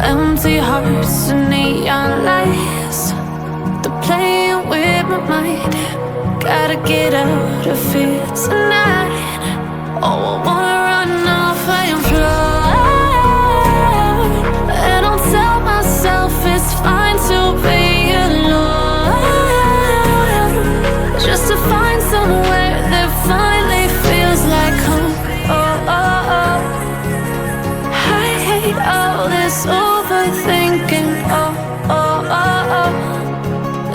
Empty hearts and neon lights, they're playing with my mind. Gotta get out of here tonight. Oh, I wanna run off and fly. And I'll tell myself it's fine to be alone, just to find somewhere that finally feels like home. Oh, oh, oh. I hate all this overthinking. Oh, oh, oh, oh.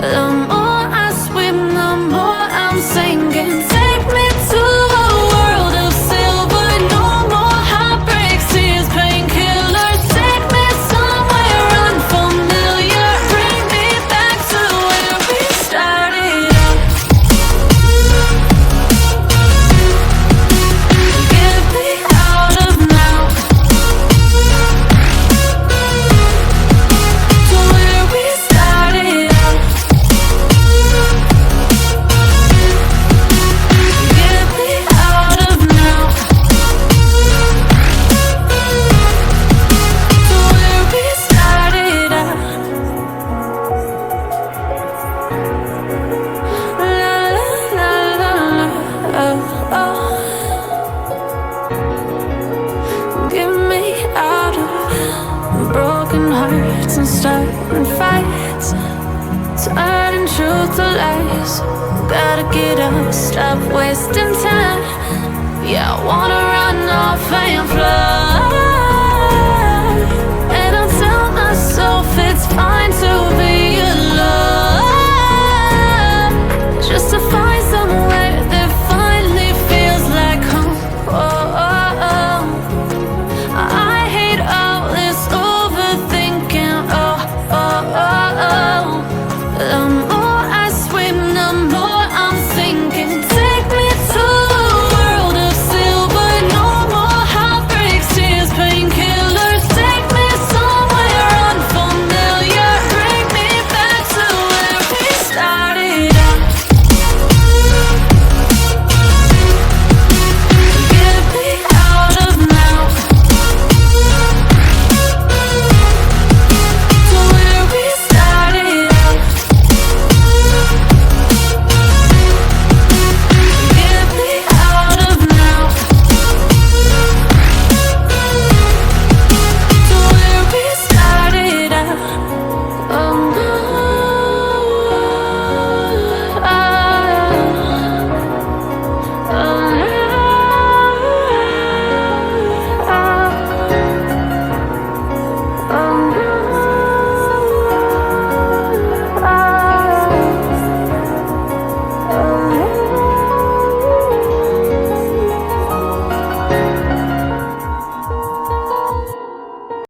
The more I swim, the more I'm sinking. Take me to a world of silver. No more heartbreaks, tears, painkillers. Take me somewhere unfamiliar. Bring me back to where we started out. Get me out of now, to where we started out. Get me out of now, to where we started out. La la la la la, oh, oh. Get me out of broken hearts and starting fights, turning truth to lies. Gotta get up, stop wasting time. Yeah, I wanna run off and fly. And I'll tell myself it's fine to be